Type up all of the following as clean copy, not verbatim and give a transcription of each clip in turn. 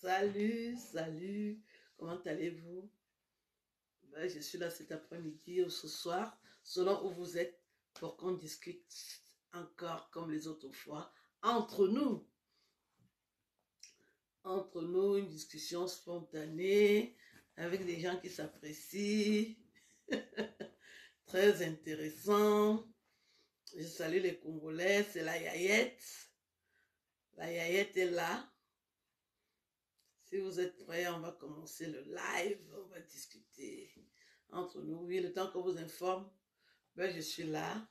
Salut, salut, comment allez-vous? Ben, je suis là cet après-midi ou ce soir, selon où vous êtes, pour qu'on discute encore comme les autres fois, entre nous. Entre nous, une discussion spontanée, avec des gens qui s'apprécient, très intéressant. Je salue les Congolais, c'est la Yayette. La Yayette est là. Si vous êtes prêts, on va commencer le live, on va discuter entre nous. Oui, le temps qu'on vous informe, ben, je suis là.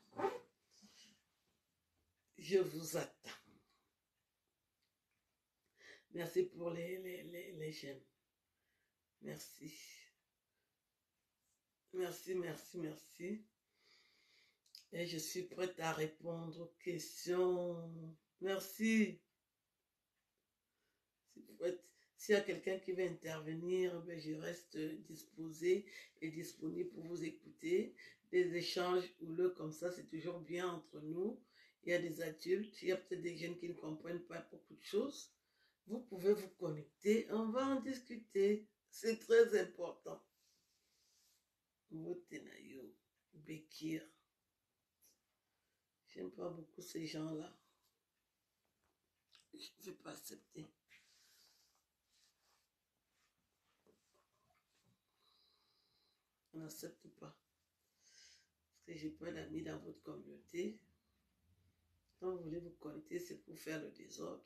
Je vous attends. Merci pour les j'aime. Merci. Merci, merci, merci. Et je suis prête à répondre aux questions. Merci. S'il y a quelqu'un qui veut intervenir, ben je reste disposée et disponible pour vous écouter. Des échanges houleux comme ça, c'est toujours bien entre nous. Il y a des adultes, il y a peut-être des jeunes qui ne comprennent pas beaucoup de choses. Vous pouvez vous connecter, on va en discuter. C'est très important. Motenayo, Bekir. J'aime pas beaucoup ces gens-là. Je ne vais pas accepter. On n'accepte pas. Parce que j'ai pas d'amis dans votre communauté. Quand vous voulez vous connecter, c'est pour faire le désordre.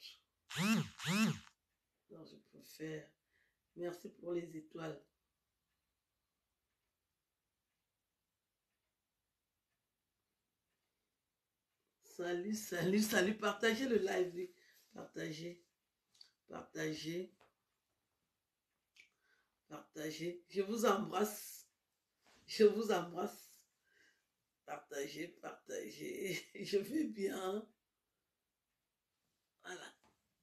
Non, je préfère. Merci pour les étoiles. Salut, salut, salut. Partagez le live, oui. Partagez. Partagez. Partagez. Je vous embrasse. Je vous embrasse. Partagez, partagez. Je vais bien. Voilà.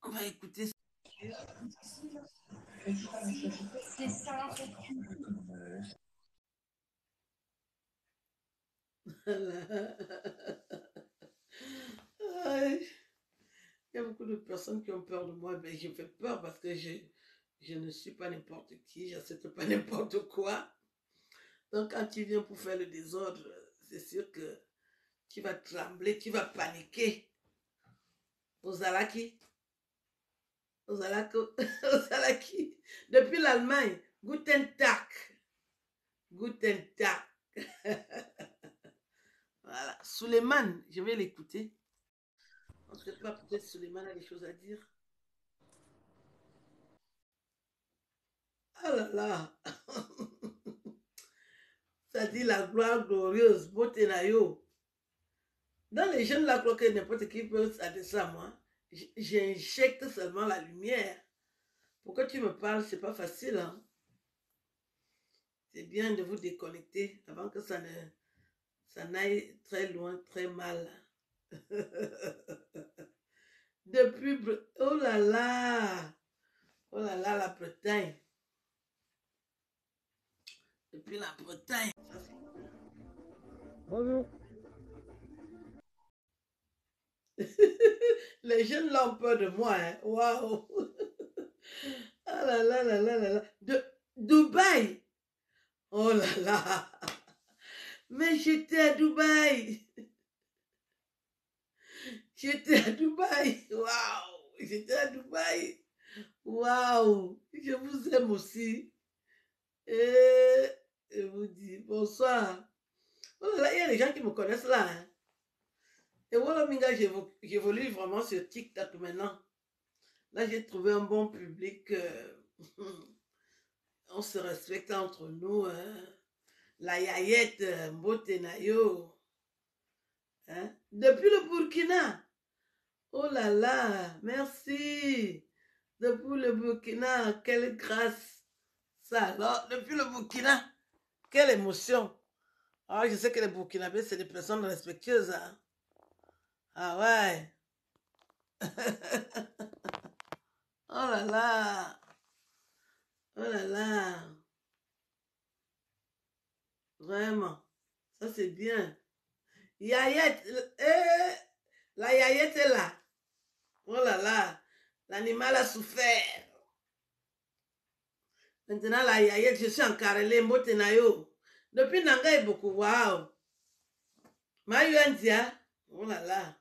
On va écouter. C'est ça. Il y a beaucoup de personnes qui ont peur de moi. Ben, je fais peur parce que je ne suis pas n'importe qui. Je n'accepte pas n'importe quoi. Donc, quand tu viens pour faire le désordre, c'est sûr que tu vas trembler, tu vas paniquer. Ozalaki. Ozalaki. Ozalaki. Depuis l'Allemagne. Guten Tag. Guten Tag. Voilà. Suleiman, je vais l'écouter. On ne sait pas, peut-être Suleiman a des choses à dire. Ah là là. Ça dit la gloire glorieuse. Botenayo. Dans les jeunes là, que n'importe qui peut s'adresser à moi. J'injecte seulement la lumière. Pour que tu me parles, c'est pas facile. Hein? C'est bien de vous déconnecter avant que ça n'aille très loin, très mal. Depuis... Oh là là! Oh là là, la Bretagne. Depuis la Bretagne. Bonjour. Les jeunes là ont peur de moi. Hein? Waouh! Ah là là là là là là. De Dubaï! Oh là là! Mais j'étais à Dubaï! J'étais à Dubaï! Waouh! J'étais à Dubaï! Waouh! Je vous aime aussi. Et je vous dis bonsoir. Oh là là, il y a des gens qui me connaissent là. Hein? Et voilà, Minga, j'évolue vraiment sur TikTok maintenant. Là, j'ai trouvé un bon public. On se respecte entre nous. Hein? La Yayette, Mbotenayo. Hein? Depuis le Burkina. Oh là là, merci. Depuis le Burkina, quelle grâce. Ça alors, depuis le Burkina, quelle émotion. Ah, je sais que les Burkinabés, c'est des personnes respectueuses. Hein? Ah ouais. Oh là là. Oh là là. Vraiment. Ça, c'est bien. Yayette. La Yayette est là. Oh là là. L'animal a souffert. Maintenant, la yayette, je suis en carrelé, mbotenayo. Depuis Nanga et beaucoup, waouh. Mayu India, oh là là,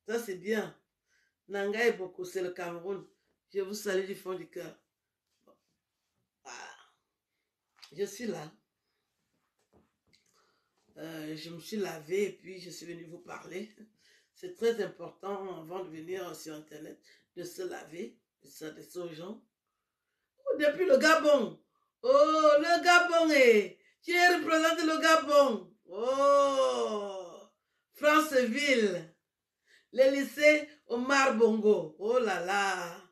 ça c'est bien. Nanga et beaucoup, c'est le Cameroun. Je vous salue du fond du cœur. Ah, je suis là. Je me suis lavé et puis je suis venue vous parler. C'est très important avant de venir sur Internet de se laver, de s'adresser aux gens. Oh, depuis le Gabon. Oh, le Gabon est. Tu es représenté le Gabon. Oh, Franceville. Le lycée Omar Bongo. Oh là là.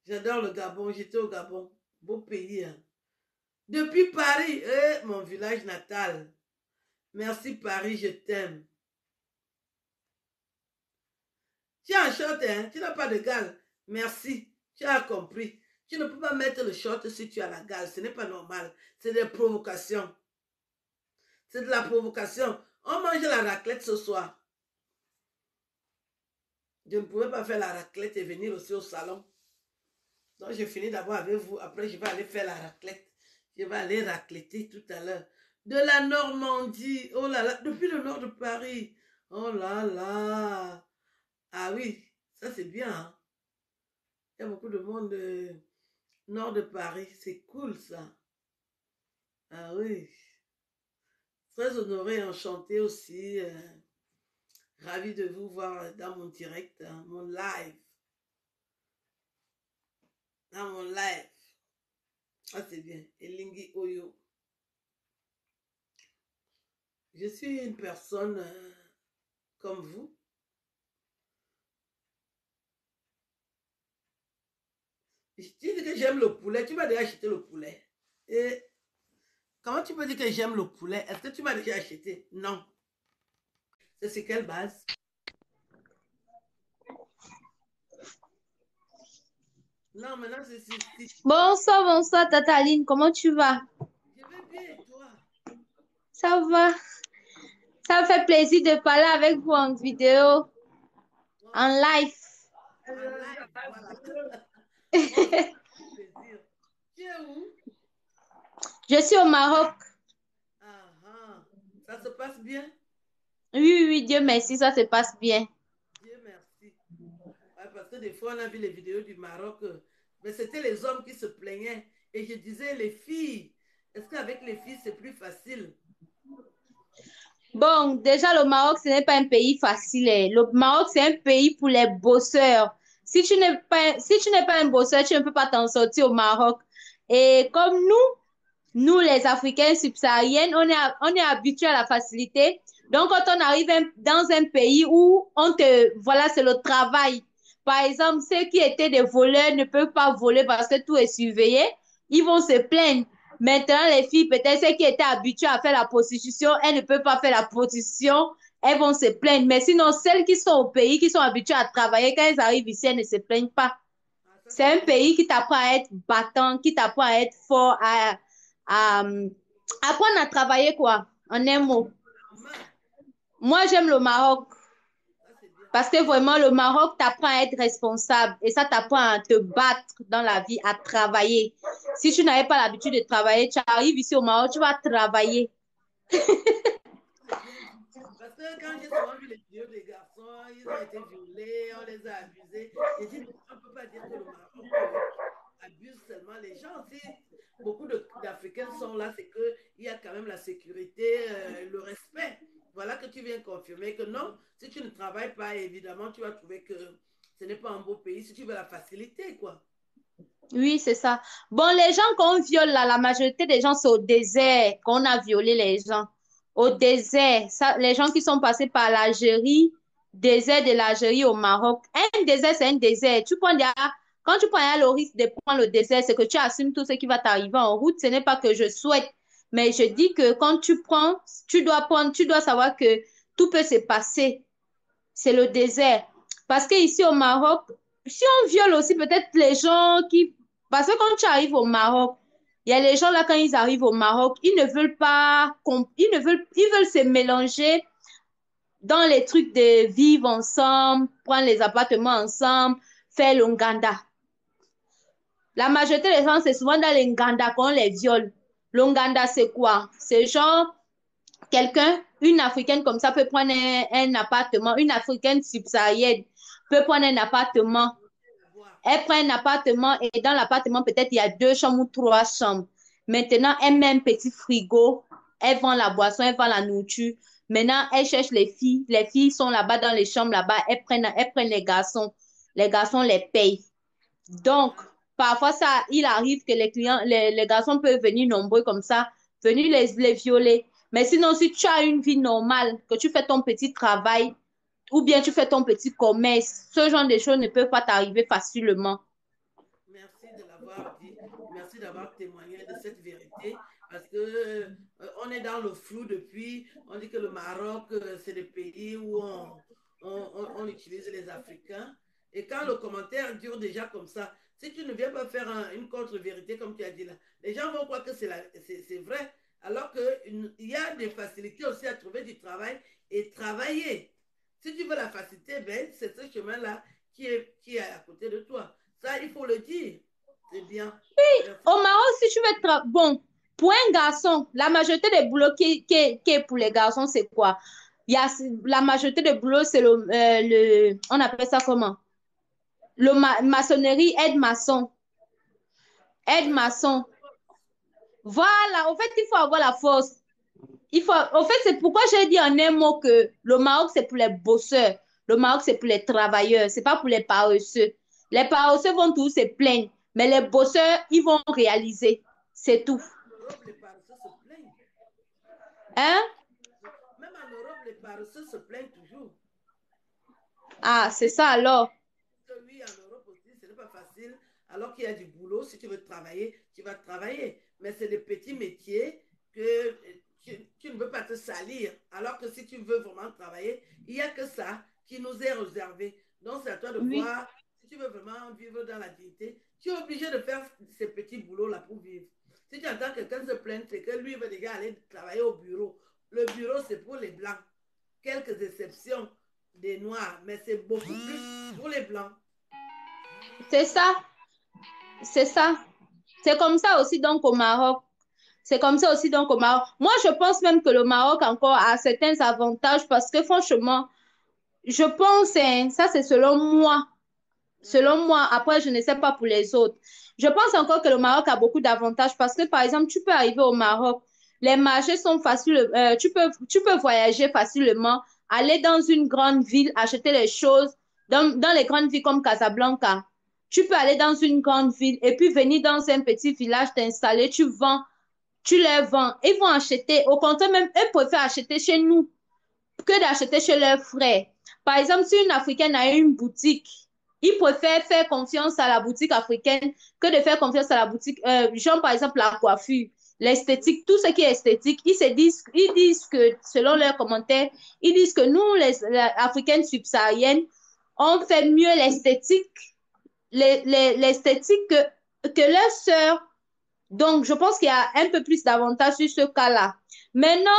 J'adore le Gabon. J'étais au Gabon. Beau pays. Hein. Depuis Paris, mon village natal. Merci Paris, je t'aime. Tu as un short, hein? Tu n'as pas de gale. Merci, tu as compris. Tu ne peux pas mettre le short si tu as la gale. Ce n'est pas normal. C'est des provocations. C'est de la provocation. On mange la raclette ce soir. Je ne pouvais pas faire la raclette et venir aussi au salon. Donc, je finis d'abord avec vous. Après, je vais aller faire la raclette. Je vais aller racletter tout à l'heure. De la Normandie. Oh là là. Depuis le nord de Paris. Oh là là. Ah oui, ça c'est bien. Hein? Il y a beaucoup de monde nord de Paris. C'est cool ça. Ah oui. Très honoré, enchanté aussi. Ravi de vous voir dans mon direct, hein, mon live. Dans mon live. Ah, c'est bien. Elingi Oyo. Je suis une personne comme vous. Je dis que j'aime le poulet. Tu m'as déjà acheté le poulet. Et comment tu peux dire que j'aime le poulet? Est-ce que tu m'as déjà acheté? Non. C'est sur quelle base? Non, maintenant c'est si. Bonsoir, bonsoir, Tataline. Comment tu vas? Je vais bien et toi? Ça va? Ça me fait plaisir de parler avec vous en vidéo, Moi en aussi. live. En live, voilà. Moi aussi, ça fait plaisir. Tu es où? Je suis au Maroc. Ah, ah. Ça se passe bien? Oui, oui, oui, Dieu merci, ça se passe bien. Dieu merci. Ouais, parce que des fois, on a vu les vidéos du Maroc, mais c'était les hommes qui se plaignaient. Et je disais, les filles, est-ce qu'avec les filles, c'est plus facile? Bon, déjà, le Maroc, ce n'est pas un pays facile. Le Maroc, c'est un pays pour les bosseurs. Si tu n'es pas un bosseur, tu ne peux pas t'en sortir au Maroc. Et comme nous, les Africains subsahariens, on est habitués à la facilité. Donc, quand on arrive dans un pays où voilà, c'est le travail. Par exemple, ceux qui étaient des voleurs ne peuvent pas voler parce que tout est surveillé. Ils vont se plaindre. Maintenant, les filles, peut-être celles qui étaient habituées à faire la prostitution, elles ne peuvent pas faire la prostitution. Elles vont se plaindre. Mais sinon, celles qui sont au pays, qui sont habituées à travailler, quand elles arrivent ici, elles ne se plaignent pas. Ah, ça, C'est c'est un bien. pays qui t'apprend à être battant, qui t'apprend à être fort, à apprendre à travailler, quoi, en un mot. En main, Moi, j'aime le Maroc ça, c'est bien. parce que vraiment, le Maroc t'apprend à être responsable et ça t'apprend à te battre dans la vie, à travailler. Si tu n'avais pas l'habitude de travailler, tu arrives ici au Maroc, tu vas travailler. C'est bien dit. Parce que quand j'ai souvent vu les vidéos des garçons, ils ont été violés, on les a abusés. J'ai dit, non, on ne peut pas dire que le Maroc abuse seulement les gens. Si beaucoup d'Africains sont là, c'est qu'il y a quand même la sécurité, le respect. Voilà que tu viens confirmer que non, si tu ne travailles pas, évidemment, tu vas trouver que ce n'est pas un beau pays si tu veux la facilité, quoi. Oui, c'est ça. Bon, les gens qu'on viole là, la majorité des gens, c'est au désert qu'on a violé les gens. Au désert, ça, les gens qui sont passés par l'Algérie, désert de l'Algérie au Maroc. Un désert, c'est un désert. Quand tu prends le risque de prendre le désert, c'est que tu assumes tout ce qui va t'arriver en route. Ce n'est pas que je souhaite, mais je dis que quand tu prends, tu dois savoir que tout peut se passer. C'est le désert. Parce que ici au Maroc, si on viole aussi peut-être les gens qui... Parce que quand tu arrives au Maroc, il y a les gens là, quand ils arrivent au Maroc, ils ne veulent pas... Ils veulent se mélanger dans les trucs de vivre ensemble, prendre les appartements ensemble, faire l'Onganda. La majorité des gens, c'est souvent dans les Nganda qu'on les viole. Le Nganda, c'est quoi? C'est genre quelqu'un, une Africaine comme ça peut prendre un appartement, une Africaine subsaharienne peut prendre un appartement. Elle prend un appartement et dans l'appartement, peut-être il y a 2 chambres ou 3 chambres. Maintenant, elle met un petit frigo, elle vend la boisson, elle vend la nourriture. Maintenant, elle cherche les filles. Les filles sont là-bas dans les chambres là-bas. Elles prennent les garçons. Les garçons les payent. Donc, parfois, ça, il arrive que les clients, les garçons peuvent venir nombreux comme ça, venir les violer. Mais sinon, si tu as une vie normale, que tu fais ton petit travail, ou bien tu fais ton petit commerce, ce genre de choses ne peuvent pas t'arriver facilement. Merci de l'avoir dit. Merci d'avoir témoigné de cette vérité. Parce que on est dans le flou depuis. On dit que le Maroc, c'est le pays où on utilise les Africains. Et quand le commentaire dure déjà comme ça, si tu ne viens pas faire une contre-vérité, comme tu as dit là, les gens vont croire que c'est vrai. Alors qu'il y a des facilités aussi à trouver du travail et travailler. Si tu veux la facilité, ben, c'est ce chemin-là qui est à côté de toi. Ça, il faut le dire. C'est bien. Merci. Au Maroc, si tu veux être bon, pour un garçon, la majorité des boulots qui est pour les garçons, c'est quoi? Il y a la majorité des boulots, c'est on appelle ça comment? Maçonnerie, aide-maçon. Ouais, ça, Aide-maçon. Voilà, en fait, il faut avoir la force. En fait, c'est pourquoi j'ai dit en un mot que le Maroc, c'est pour les bosseurs. Le Maroc, c'est pour les travailleurs. C'est pas pour les paresseux. Les paresseux vont tous se plaindre. Mais les bosseurs, ils vont réaliser. C'est tout. en Europe, les paresseux se plaignent. Hein? Même en Europe, les paresseux se plaignent toujours. Ah, c'est Si ça alors. oui, en Europe aussi, ce n'est pas facile. Alors qu'il y a du boulot, si tu veux travailler, tu vas travailler. Mais c'est des petits métiers que tu ne veux pas te salir. Alors que si tu veux vraiment travailler, il n'y a que ça qui nous est réservé. Donc, c'est à toi de Oui, voir si tu veux vraiment vivre dans la dignité. Tu es obligé de faire ces petits boulots-là pour vivre. Si tu entends quelqu'un se plaindre, c'est que lui veut déjà aller travailler au bureau. Le bureau, c'est pour les blancs. Quelques exceptions des noirs, mais c'est beaucoup plus pour les blancs. c'est ça. C'est ça. C'est comme ça aussi donc au Maroc. C'est comme ça aussi donc au Maroc. Moi, je pense même que le Maroc encore a certains avantages parce que franchement, je pense, hein, ça c'est selon moi. Mhm. Selon moi, après, je ne sais pas pour les autres. Je pense encore que le Maroc a beaucoup d'avantages parce que, par exemple, tu peux arriver au Maroc, les marchés sont faciles, tu peux voyager facilement, aller dans une grande ville, acheter les choses, dans les grandes villes comme Casablanca. Tu peux aller dans une grande ville et puis venir dans un petit village, t'installer, tu vends, tu les vends. Ils vont acheter. Au contraire, même, eux préfèrent acheter chez nous que d'acheter chez leurs frères. Par exemple, si une Africaine a une boutique, ils préfèrent faire confiance à la boutique africaine que de faire confiance à la boutique, genre par exemple la coiffure, l'esthétique, tout ce qui est esthétique, ils disent que, selon leurs commentaires, ils disent que nous, les Africaines subsahariennes, on fait mieux l'esthétique que leurs sœurs. Donc, je pense qu'il y a un peu plus d'avantages sur ce cas-là. Maintenant,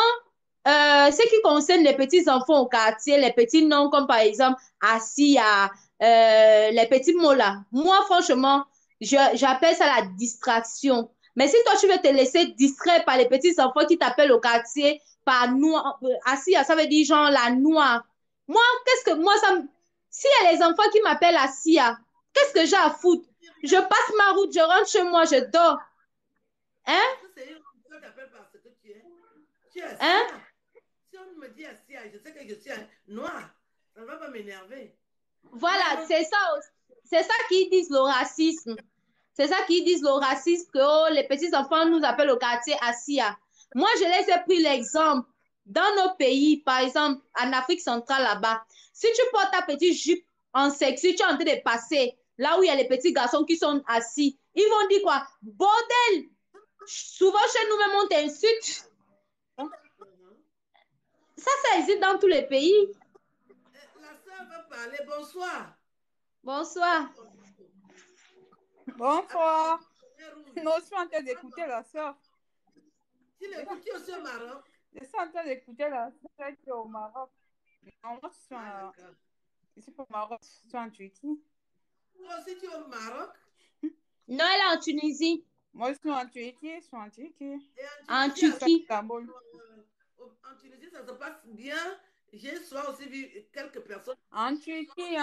ce qui concerne les petits enfants au quartier, les petits noms comme par exemple Assia, les petits mots là, moi franchement, j'appelle ça la distraction. Mais si toi tu veux te laisser distraire par les petits enfants qui t'appellent au quartier par noir, Assia, ça veut dire genre la noire. Moi, qu'est-ce que moi ça s'il y a les enfants qui m'appellent Assia, qu'est-ce que j'ai à foutre? Je passe ma route, je rentre chez moi, je dors. Parce Hein? que c'est une on t'appelle par ce que tu es. Tu es Hein? Assia. Si on me dit Assia, je sais que je suis noir. Ça ne va pas m'énerver. Voilà, Mais non, c'est ça qu'ils disent le racisme. C'est ça qu'ils disent le racisme, que oh, les petits enfants nous appellent au quartier Assia. Moi, je les ai pris l'exemple. Dans nos pays, par exemple, en Afrique centrale là-bas, si tu portes ta petite jupe en sexy, tu es en train de passer là où il y a les petits garçons qui sont assis, ils vont dire quoi? Bordel! Souvent chez nous-mêmes, on t'insulte. mhm. Ça existe dans tous les pays. La soeur va parler. Bonsoir. Bonsoir. Avec Bonsoir. le nez rouge. Non, je suis en train d'écouter la soeur. Tu l'écoutes, tu es aussi au Maroc. Je suis en train d'écouter la soeur qui est au Maroc. Non, moi, Ah, d'accord. je suis pas au Maroc, je suis en Turquie. Toi aussi, tu es au Maroc. Non, elle est en Tunisie, Moi, je suis en Turquie. Je suis en Turquie. Et en Je suis à Turquie. Istanbul. En Tunisie, ça se passe bien. J'ai soit aussi vu quelques personnes. En Turquie,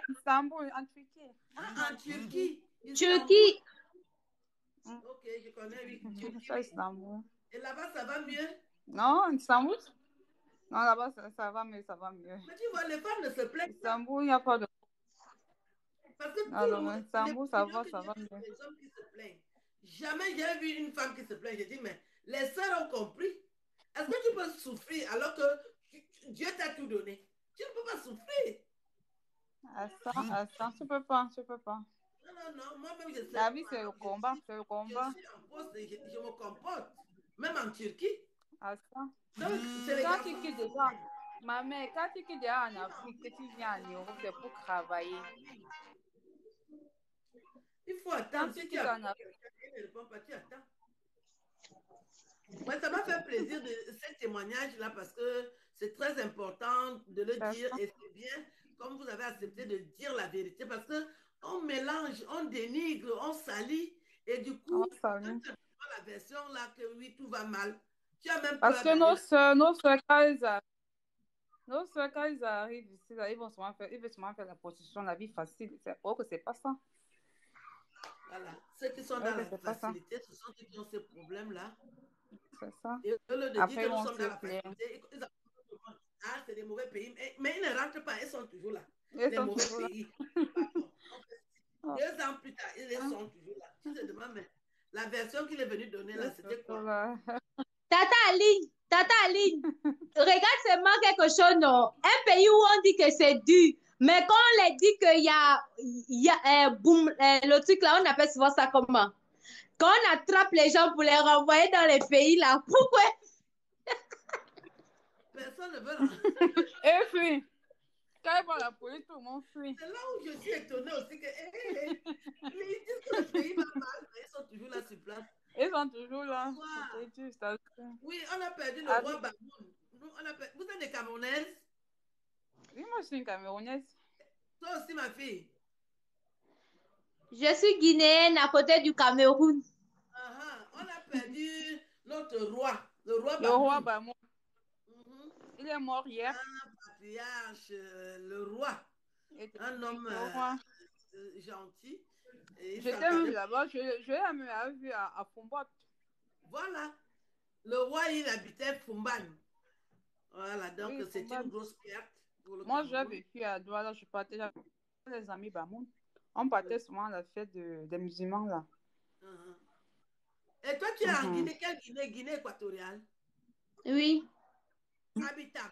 Istanbul, en Turquie. Ah, en Turquie, Istanbul. Turquie, Ok, je connais, oui. Turquie, C'est oui. Istanbul. Et là-bas, ça va mieux. Non, Istanbul? Non, là-bas, ça va mieux, ça va mieux. Mais tu vois, les femmes ne se plaignent pas. Istanbul, il n'y a pas de... Parce que tout le Alors, monde, les Istanbul, opinions que ça j'ai va vues, mieux. c'est les hommes qui se plaignent. Jamais j'ai vu une femme qui se plaint. J'ai dit, mais les sœurs ont compris. Est-ce que tu peux souffrir alors que Dieu t'a tout donné? Tu ne peux pas souffrir. À ça, tu peux pas, tu peux pas. Non, non, non. Moi-même, je sais. La vie, c'est le combat, c'est le Je combat. suis en poste et je me comporte. Même en Turquie. À ça. Donc, c'est les Quand garçons. tu quittes déjà, ma mère, quand tu quittes déjà en Afrique, que tu viens en Europe, c'est pour travailler. Il faut Quand attendre. tu Si tu quittes en appelles Afrique, quelqu'un qui ne répond pas, tu attends. Ouais, ça m'a fait plaisir de ce témoignage-là parce que c'est très important de le c'est dire ça. et c'est bien comme vous avez accepté de dire la vérité parce que on mélange, on dénigre, on salit et du On coup, quand salue. tu as la version là que oui, tout va mal, tu as même Parce peur que d'aller là. nos soeurs, quand ils arrivent ici, là, ils veulent souvent faire la prostitution, la vie facile. Or que c'est pas ça. Voilà. Ceux qui sont Or dans que la c'est pas ça. facilité, ce sont ceux qui ont ces problèmes-là. C'est ça. Et au lieu de dire Après, que ils nous vont sommes dans se la plaindre. facilité, ils apprennent, ah, c'est des mauvais pays. Mais ils ne rentrent pas, ils sont toujours là. Ils Les sont mauvais toujours là. pays. Pardon. 2 ans plus tard, ils Ah, sont toujours là. Tu te demandes, mais la version qu'il est venu donner là, ils sont c'était toujours quoi? là. Tata Aline, regarde seulement quelque chose, non? Un pays où on dit que c'est dur, mais quand on leur dit qu'il y a boum, le truc là, on appelle souvent ça comment? Quand on attrape les gens pour les renvoyer dans les pays là, pourquoi? Personne ne veut rentrer. Et puis, quand ils voient la police, tout le monde fuit. C'est là où je suis étonnée aussi que, ils disent que le pays va mal, mais ils sont toujours là sur place. Ils sont toujours là. Wow. C'est juste ça. Oui, on a perdu le Ah, roi Baboun. Vous êtes des Camerounaises? oui, moi, je suis une Camerounaise. Toi aussi, ma fille? Je suis guinéenne à côté du Cameroun. On a perdu notre roi, le roi Le roi Baboun. Bamou, il est mort hier. Patriarche, le roi, Et un homme le roi. gentil. Et il J'étais même s'entendait. là-bas. Je l'ai même vu à Fombot. Voilà. Le roi, il habitait Fumban. Voilà, donc Oui, c'est Fombot. une grosse perte pour le Moi, j'ai Cameroun. vécu à Douala. Je partais avec les amis Bamoun. On partait souvent à la fête des musulmans là. Et toi, tu es en Guinée, quelle Guinée? Guinée équatoriale? Oui. Habitat.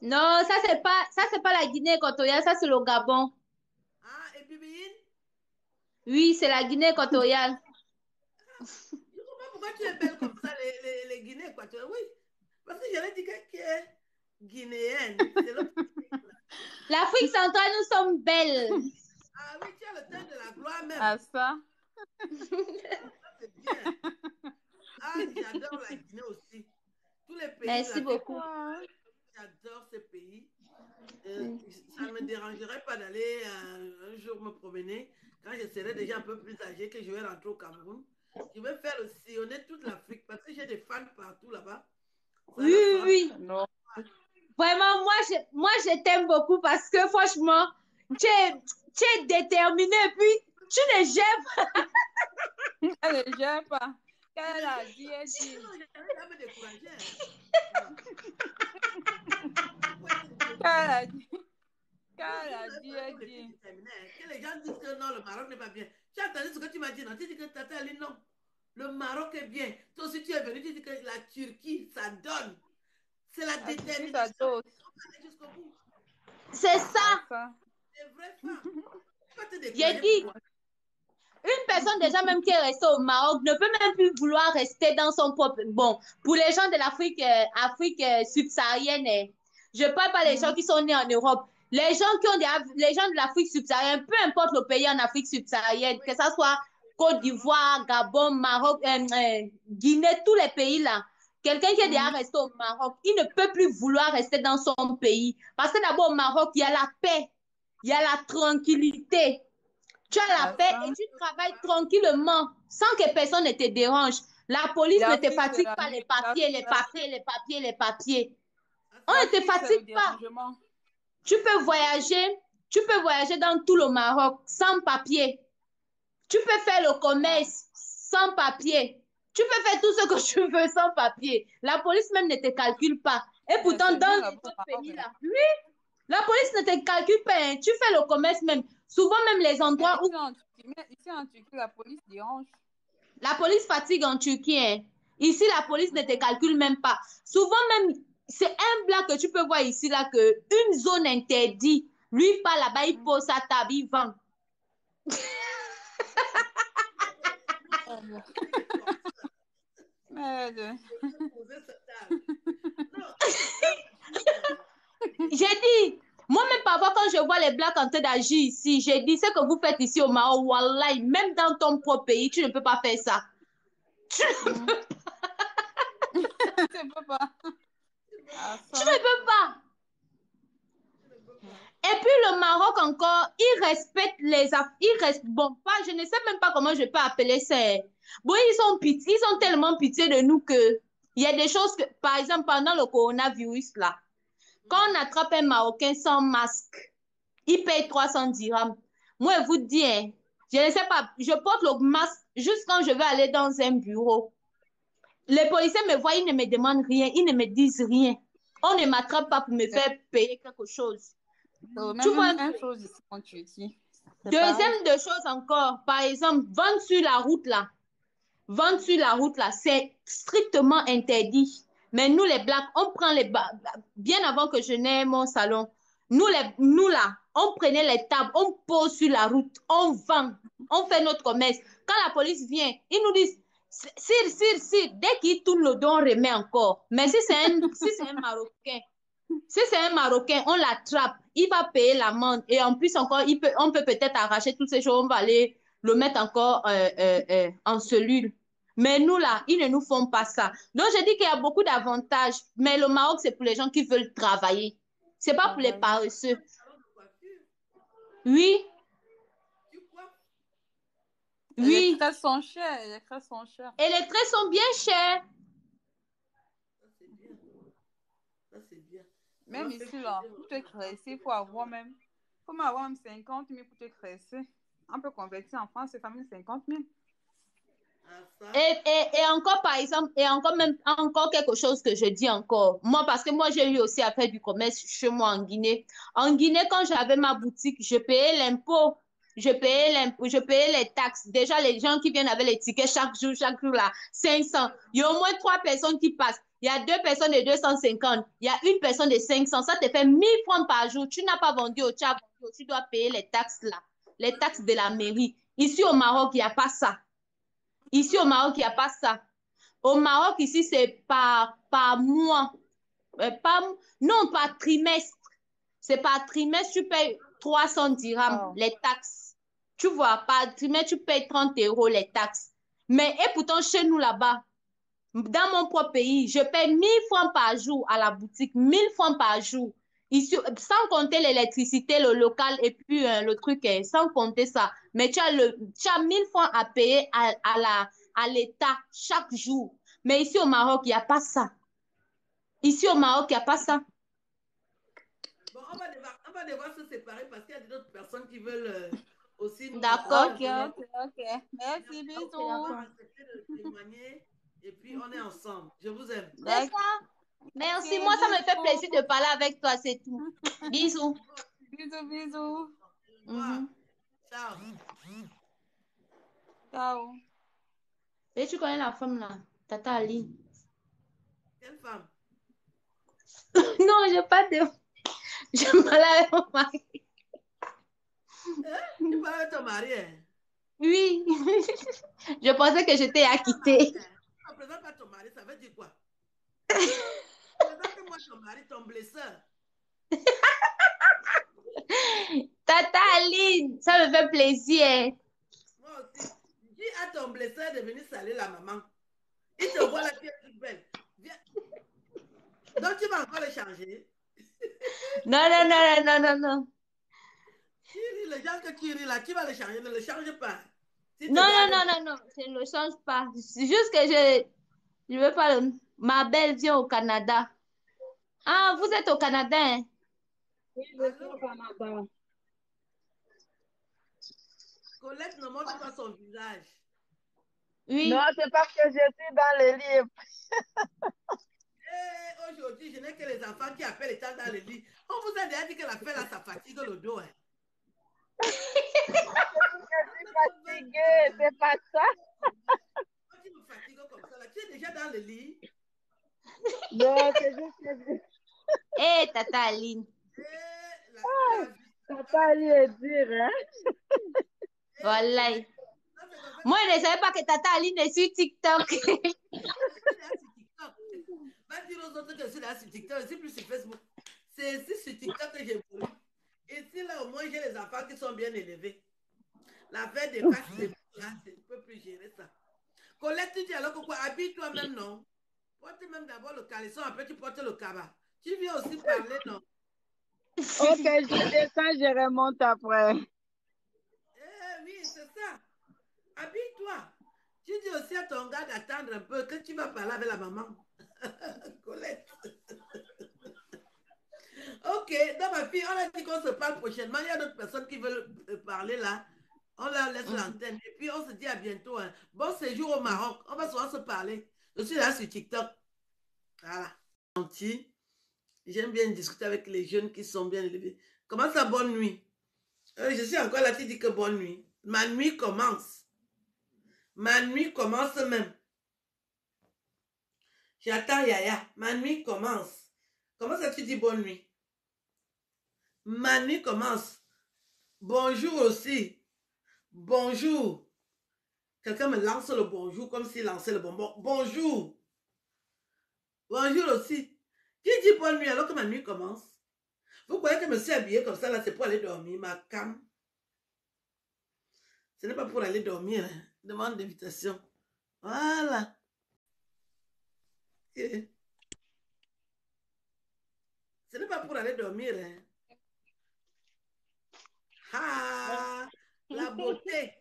Non, ça c'est pas la Guinée équatoriale, ça c'est le Gabon. Ah, et Bibine? Oui, c'est la Guinée équatoriale. Je ne comprends pas pourquoi tu es belle comme ça, les Guinées équatoriales. Oui, parce que j'allais dire que tu es guinéenne. C'est l'autre. L'Afrique centrale, nous sommes belles. Ah oui, tu as le teint de la gloire même. À ça. Ça, c'est bien. Ah, j'adore la Guinée aussi. Tous les pays Merci de l'Afrique, beaucoup. j'adore ces pays. Ça ne me dérangerait pas d'aller un jour me promener. Quand je serai déjà un peu plus âgée, que je vais rentrer au Cameroun, je vais faire sillonner toute l'Afrique parce que j'ai des fans partout là-bas. Oui, oui, oui. Non. Vraiment, moi, je t'aime beaucoup parce que franchement, tu es déterminée et puis tu ne gères pas. Elle ne gère pas. Quand elle a dit, elle dit. Non, j'allais me décourager. Quand elle a dit. Quand elle a dit, elle dit. Que les gens disent que non, le Maroc n'est pas bien. Tu as entendu ce que tu m'as dit, non? Tu dis que Tata Ali, non. Le Maroc est bien. Toi aussi, tu es venu, tu dis que la Turquie, ça donne. C'est la détermination. Jusqu'au bout. C'est ça. C'est vrai, femme. J'ai dit, une personne déjà même qui est restée au Maroc ne peut même plus vouloir rester dans son propre... Bon, pour les gens de l'Afrique Afrique subsaharienne, je parle pas des gens qui sont nés en Europe. Les gens qui ont les gens de l'Afrique subsaharienne, peu importe le pays en Afrique subsaharienne, que ça soit Côte d'Ivoire, Gabon, Maroc, Guinée, tous les pays là. Quelqu'un qui est déjà resté au Maroc, il ne peut plus vouloir rester dans son pays. Parce que d'abord, au Maroc, il y a la paix, il y a la tranquillité. Tu as la paix et tu travailles tranquillement sans que personne ne te dérange. La police ne te fatigue pas les papiers, les papiers, les papiers, les papiers. On ne te fatigue pas. Tu peux voyager dans tout le Maroc sans papier. Tu peux faire le commerce sans papier. Tu peux faire tout ce que tu veux sans papier. La police même ne te calcule pas. Et pourtant, dans les autres pays-là, oui, la police ne te calcule pas. Hein. Tu fais le commerce même. Souvent même les endroits où... Ici en Turquie, la police dérange. La police fatigue en Turquie. Hein. Ici, la police ne te calcule même pas. Souvent même, c'est un blanc que tu peux voir ici, là, que une zone interdite. Lui, pas là-bas, il pose sa table, il vend. Merde. J'ai dit, moi-même parfois quand je vois les Blacks en train d'agir ici, j'ai dit, ce que vous faites ici au Maroc, wallahi, même dans ton propre pays, tu ne peux pas faire ça. Tu ne peux pas. Tu peux pas. Tu ne peux pas. Et puis le Maroc encore, il respecte les affaires. Bon, pas, je ne sais même pas comment je peux appeler ça. Bon, ils ont tellement pitié de nous que il y a des choses que, par exemple, pendant le coronavirus là, quand on attrape un Marocain sans masque, il paye 300 dirhams. Moi, je vous dis, hein, je ne sais pas, je porte le masque juste quand je vais aller dans un bureau. Les policiers me voient, ils ne me demandent rien, ils ne me disent rien. On ne m'attrape pas pour me faire payer quelque chose. Tu vois, même chose ici en Turquie. Deuxième de choses encore, par exemple, vendre sur la route là, c'est strictement interdit. Mais nous, les Blacks, on prend bien avant que je n'aie mon salon, nous là, on prenait les tables, on pose sur la route, on vend, on fait notre commerce. Quand la police vient, ils nous disent, si, dès qu'ils tournent le dos, on remet encore. Mais si c'est un Marocain, on l'attrape, il va payer l'amende et en plus encore, on peut peut-être arracher toutes ces choses, on va aller le mettre encore en cellule. Mais nous là, ils ne nous font pas ça. Donc je dis qu'il y a beaucoup d'avantages, mais le Maroc c'est pour les gens qui veulent travailler. C'est pas pour les paresseux. Oui. Oui. Les tresses sont chères. Les tresses sont chères. Et les tresses sont bien chères. Ça c'est bien. Ça c'est bien. Même ici là, pour te cresser, il faut avoir même 50 000 pour te cresser. On peut convertir en France, c'est famille 50 000. Et encore, par exemple, et encore quelque chose que je dis encore. Moi, parce que moi, j'ai eu aussi à faire du commerce chez moi en Guinée. En Guinée, quand j'avais ma boutique, je payais l'impôt. Je payais les taxes. Déjà, les gens qui viennent avec les tickets chaque jour là, 500. Il y a au moins 3 personnes qui passent. Il y a 2 personnes de 250. Il y a une personne de 500. Ça te fait 1000 francs par jour. Tu n'as pas vendu au Tchad. Tu dois payer les taxes là. Les taxes de la mairie. Ici au Maroc, il n'y a pas ça. Ici au Maroc, il n'y a pas ça. Au Maroc, ici, c'est par mois. Non, par trimestre. C'est par trimestre, tu payes 300 dirhams les taxes. Tu vois, par trimestre, tu payes 30 € les taxes. Mais et pourtant, chez nous là-bas, dans mon propre pays, je paye 1000 francs par jour à la boutique. 1000 francs par jour. Ici, sans compter l'électricité, le local et puis le truc, sans compter ça. Mais tu as 1000 francs à payer à l'État chaque jour. Mais ici au Maroc, il n'y a pas ça. Ici au Maroc, il n'y a pas ça. Bon, on va devoir se séparer parce qu'il y a d'autres personnes qui veulent aussi nous D'accord. Ok. Merci, bisous. On va accepter de témoigner et puis on est ensemble. Je vous aime. C'est ça. Merci. Moi, ça me fait plaisir de parler avec toi, c'est tout. Bisous. Bisous. Ciao. Ciao. Et tu connais la femme là, Tata Ali? Quelle femme? Non, je pas de... Je parle avec mon mari. Tu parles avec ton mari, hein? Oui. Je pensais que j'étais acquittée. Ne présente pas ton mari, ça veut dire quoi? Présente-moi ton mari, ton blesseur. Tata Aline, ça me fait plaisir. Moi aussi. Dis à ton blesseur de venir saluer la maman. Il te voit la pièce toute belle. Viens. Donc tu vas encore le changer? Non. Les gens que tu ris là, tu vas les changer, ne le change pas. Si Non, tes gars non, non, non, non, je ne le change pas. C'est juste que je veux pas ma belle vient au Canada. Ah, vous êtes au Canada, hein? Oui, je suis au allô, Canada. Colette ne montre pas son visage. Non, Oui. c'est parce que je suis dans le livre. Et aujourd'hui, je n'ai que les enfants qui appellent étant dans le lit. On vous a déjà dit que la fête là, ça fatigue le dos. Hein. Je Non, suis ne te vanne fatiguée, pas. c'est pas ça. Toi, tu me fatigues comme ça. Là. Tu es déjà dans le lit. Non, c'est juste que Hé, Tata Aline. Et la vie. ça Ça, pas lui dire, hein. et Voilà. Colette. Ça, c'est comme ça Moi, que je ne tu savais pas que Tata Aline est sur TikTok. je suis là sur TikTok. Va dire aux autres que je suis là sur TikTok. Je suis plus sur Facebook. C'est ici sur TikTok que j'ai voulu. Ici, là, au moins, j'ai les enfants qui sont bien élevés. La fête des casses, c'est là, je ne peux plus gérer ça. Colette, tu dis alors que quoi? Habille-toi même, non? Porte même d'abord le caleçon, après tu portes le cabas. Tu viens aussi parler, non? Ok, je descends, je remonte après. Eh oui, c'est ça. Habille-toi. Tu dis aussi à ton gars d'attendre un peu que tu vas parler avec la maman. Colette. Ok, donc ma fille, on a dit qu'on se parle prochainement. Il y a d'autres personnes qui veulent parler là. On leur laisse l'antenne. Et puis on se dit à bientôt. Hein. Bon séjour au Maroc. On va souvent se parler. Je suis là sur TikTok. Voilà. Gentil. J'aime bien discuter avec les jeunes qui sont bien élevés. Comment ça, bonne nuit? Je suis encore là, tu dis que bonne nuit. Ma nuit commence. Ma nuit commence même. J'attends Yaya. Ma nuit commence. Comment ça, tu dis bonne nuit? Ma nuit commence. Bonjour aussi. Bonjour. Quelqu'un me lance le bonjour comme s'il lançait le bonbon. Bonjour. Bonjour aussi. Qui dit bonne nuit alors que ma nuit commence? Vous croyez que je me suis habillée comme ça, là, c'est pour aller dormir, ma cam. Ce n'est pas pour aller dormir. Hein. Demande d'invitation. Voilà. Ce n'est pas pour aller dormir. Hein. Ah, la beauté.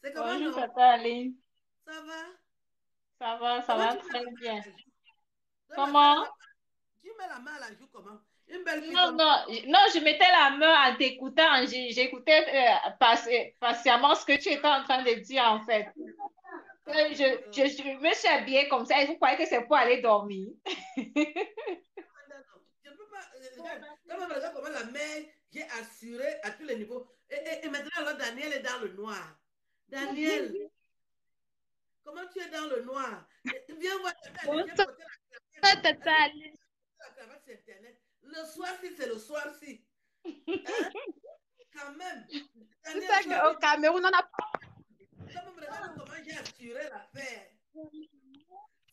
C'est comment, Bonjour, non? Tata Aline. Ça va? Ça Comment va tu mets très la main bien. à la joue? Toi, ma soeur, Comment? tu mets la main à la joue comment? Une belle fille Non, comme non, non, je mettais la main en t'écoutant. J'écoutais patiemment ce que tu étais en train de dire, en fait. Je me suis habillée comme ça et vous croyez que c'est pour aller dormir. Je ne peux pas. Regarde, quand même, regarde comment la mère, j'ai assuré à tous les niveaux. Et maintenant, alors, Daniel est dans le noir. Daniel, comment tu es dans le noir? Viens voir, j'ai Bonsoir, porté Tata Aline. la cravate sur Internet. Le soir-ci, c'est le soir-ci. Hein? Quand même. Tu Daniel, sais tu as vu, qu'au Cameroun, on a quand même, regarde comment j'ai assuré l'affaire.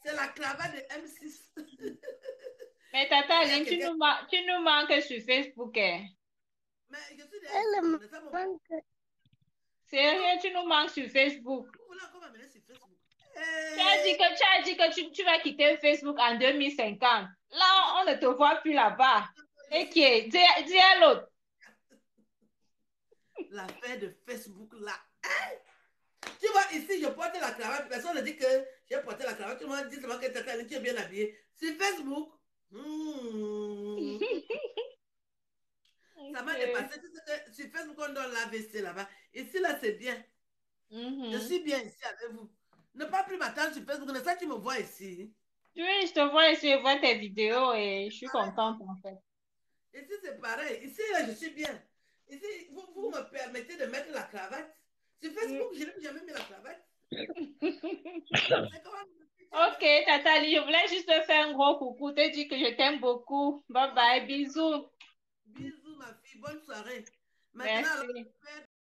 C'est la cravate de M6. Mais Tata Il y a Aline, quelqu'un. tu nous manques sur Facebook. Hein. Mais je suis déjà ici, non? N'est-ce pas, mon... Comment Sérieux, tu nous manques sur Facebook. vous voulez encore m'amener sur Facebook? Tu as dit que tu vas quitter Facebook en 2050. Là, on ne te voit plus là-bas. Je Et suis qui est? Dis à l'autre. l'affaire de Facebook là. Hein? Tu vois, ici, je porte la cravate. Personne ne dit que j'ai porté la cravate. Tout le monde dit seulement que tu es bien habillé. Sur Facebook, ça m'a Ok. dépassé. Tu sais que sur Facebook, on donne l'AVC là-bas. Ici, là, c'est bien. Je Mhm. suis bien ici avec vous. Ne pas plus m'attendre sur Facebook. Ne sais tu me vois ici. Oui, je te vois ici, je vois tes vidéos et je suis Pareil, non? contente en fait. Ici, c'est pareil. Ici, là, je suis bien. Ici, vous me permettez de mettre la cravate. Sur Facebook, je n'ai jamais mis la cravate. C'est comment Ok, Tata Ali, je voulais juste te faire un gros coucou, te dire que je t'aime beaucoup. Bye bye, bisous. Bisous, ma fille. Bonne soirée. Maintenant, alors, Merci. faire